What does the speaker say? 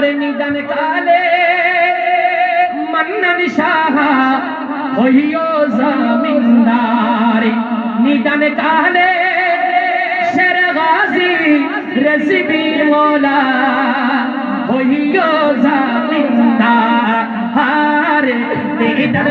ওরে নিদান কালে মান্নান সাহা হইও জামিনদারি নিদান কালে শের গাজী রেসিবি মোলা হইও জামিনদার নিদান